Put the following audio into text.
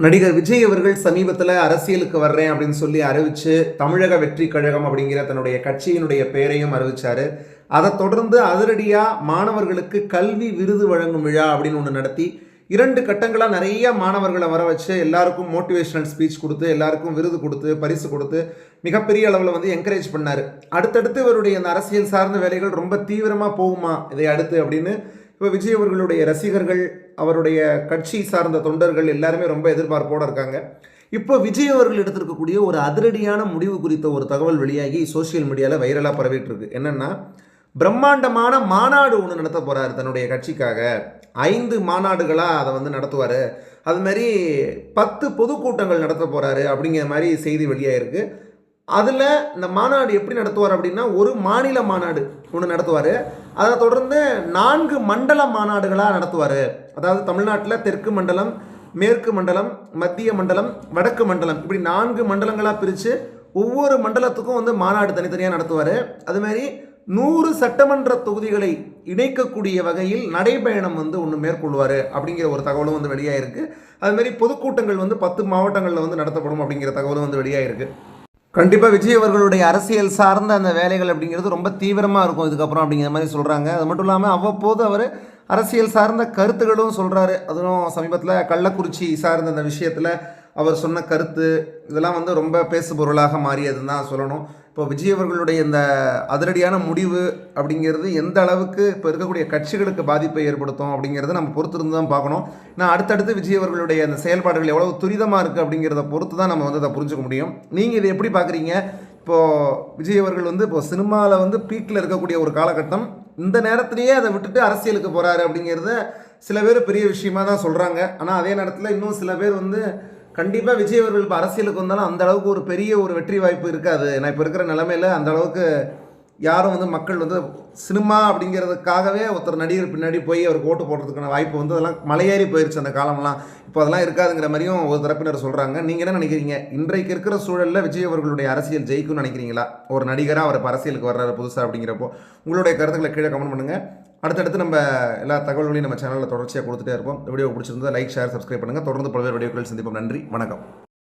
நடிகர் விஜய் அவர்கள் சமீபத்தில் அரசியலுக்கு வர்றேன் அப்படின்னு சொல்லி அறிவிச்சு தமிழக வெற்றி கழகம் அப்படிங்கிற தன்னுடைய கட்சியினுடைய பெயரையும் அறிவிச்சாரு. அதை தொடர்ந்து அதிரடியாக மாணவர்களுக்கு கல்வி விருது வழங்கும் விழா அப்படின்னு ஒன்று நடத்தி 2 கட்டங்களாக நிறைய மாணவர்களை வர வச்சு எல்லாருக்கும் மோட்டிவேஷனல் ஸ்பீச் கொடுத்து எல்லாருக்கும் விருது கொடுத்து பரிசு கொடுத்து மிகப்பெரிய அளவில் வந்து என்கரேஜ் பண்ணார். அடுத்தடுத்து இவருடைய அந்த அரசியல் சார்ந்த வேலைகள் ரொம்ப தீவிரமாக போகுமா இதை அடுத்து அப்படின்னு இப்போ விஜய் அவர்களுடைய ரசிகர்கள், அவருடைய கட்சி சார்ந்த தொண்டர்கள் எல்லாருமே ரொம்ப எதிர்பார்ப்போடு இருக்காங்க. இப்போ விஜய் அவர்கள் எடுத்திருக்கக்கூடிய ஒரு அதிரடியான முடிவு குறித்த ஒரு தகவல் வெளியாகி சோசியல் மீடியாவில் வைரலாக பரவிட்டு இருக்கு. என்னென்னா, பிரம்மாண்டமான மாநாடு ஒன்று நடத்த போகிறார் தன்னுடைய கட்சிக்காக. 5 மாநாடுகளாக அதை வந்து நடத்துவார். அதுமாதிரி 10 பொதுக்கூட்டங்கள் நடத்த போகிறாரு அப்படிங்கிற மாதிரி செய்தி வெளியாகிருக்கு. அதில் இந்த மாநாடு எப்படி நடத்துவார் அப்படின்னா, ஒரு மாநில மாநாடு ஒன்று நடத்துவார். அதை தொடர்ந்து 4 மண்டல மாநாடுகளாக நடத்துவார். அதாவது தமிழ்நாட்டில் தெற்கு மண்டலம், மேற்கு மண்டலம், மத்திய மண்டலம், வடக்கு மண்டலம், இப்படி 4 மண்டலங்களாக பிரித்து ஒவ்வொரு மண்டலத்துக்கும் வந்து மாநாடு தனித்தனியாக நடத்துவார். அதுமாதிரி 100 சட்டமன்ற தொகுதிகளை இணைக்கக்கூடிய வகையில் நடைபயணம் வந்து ஒன்று மேற்கொள்வார் அப்படிங்கிற ஒரு தகவலும் வந்து வெளியாகிருக்கு. அதுமாதிரி பொதுக்கூட்டங்கள் வந்து 10 மாவட்டங்களில் வந்து நடத்தப்படும் அப்படிங்கிற தகவலும் வந்து வெளியாகிருக்கு. கண்டிப்பாக விஜய் அவர்களுடைய அரசியல் சார்ந்த அந்த வேலைகள் அப்படிங்கிறது ரொம்ப தீவிரமாக இருக்கும் இதுக்கப்புறம் அப்படிங்கிற மாதிரி சொல்கிறாங்க. அது மட்டும் இல்லாமல் அவ்வப்போது அவர் அரசியல் சார்ந்த கருத்துக்களும் சொல்கிறாரு. அதுவும் சமீபத்தில் கள்ளக்குறிச்சி சார்ந்த அந்த விஷயத்தில் அவர் சொன்ன கருத்து இதெல்லாம் வந்து ரொம்ப பேசுபொருளாக மாறியதுன்னு தான் சொல்லணும். இப்போ விஜய் அவர்களுடைய இந்த அதிரடியான முடிவு அப்படிங்கிறது எந்த அளவுக்கு இப்போ இருக்கக்கூடிய கட்சிகளுக்கு பாதிப்பை ஏற்படுத்தும் அப்படிங்கிறத நம்ம பொறுத்திருந்து தான் பார்க்கணும். நான் அடுத்தடுத்து விஜய் அவர்களுடைய அந்த செயல்பாடுகள் எவ்வளோ துரிதமாக இருக்குது அப்படிங்கிறத பொறுத்து தான் நம்ம வந்து அதை புரிஞ்சுக்க முடியும். நீங்கள் இதை எப்படி பார்க்குறீங்க? இப்போது விஜய் அவர்கள் வந்து இப்போ சினிமாவில் வந்து பீக்கில் இருக்கக்கூடிய ஒரு காலகட்டம், இந்த நேரத்திலேயே அதை விட்டுட்டு அரசியலுக்கு போகிறாரு அப்படிங்கிறத சில பேர் பெரிய விஷயமாக தான் சொல்கிறாங்க. ஆனால் அதே நேரத்தில் இன்னும் சில பேர் வந்து கண்டிப்பாக விஜய் அவர்கள் இப்போ அரசியலுக்கு வந்தாலும் அந்த அளவுக்கு ஒரு பெரிய ஒரு வெற்றி வாய்ப்பு இருக்காது. நான் இப்போ இருக்கிற நிலைமையில் அந்த அளவுக்கு யாரும் வந்து மக்கள் வந்து சினிமா அப்படிங்கிறதுக்காகவே ஒருத்தர் நடிகர் பின்னாடி போய் அவருக்கு ஓட்டு போடுறதுக்கான வாய்ப்பு வந்து அதெல்லாம் மலையேறி போயிடுச்சு அந்த காலம்லாம். இப்போ அதெல்லாம் இருக்காதுங்கிற மாதிரியும் ஒரு தரப்பினர் சொல்கிறாங்க. நீங்கள் என்ன நினைக்கிறீங்க? இன்றைக்கு இருக்கிற சூழலில் விஜய் அவர்களுடைய அரசியல் ஜெயிக்கும்னு நினைக்கிறீங்களா? ஒரு நடிகராக அவர் இப்போ அரசியலுக்கு வர்றாரு புதுசாக அப்படிங்கிறப்போ உங்களுடைய கருத்துக்களை கீழே கமெண்ட் பண்ணுங்கள். அடுத்தடுத்து நம்ம எல்லா தகவல்களையும் நம்ம சேனலில் தொடர்ச்சியாக கொடுத்துட்டே இருப்போம். இந்த வீடியோ பிடிச்சிருந்தா லைக், ஷேர், சப்ஸ்கிரைப் பண்ணுங்கள். தொடர்ந்து பல்வேறு வீடியோக்கள் சந்திப்போம். நன்றி, வணக்கம்.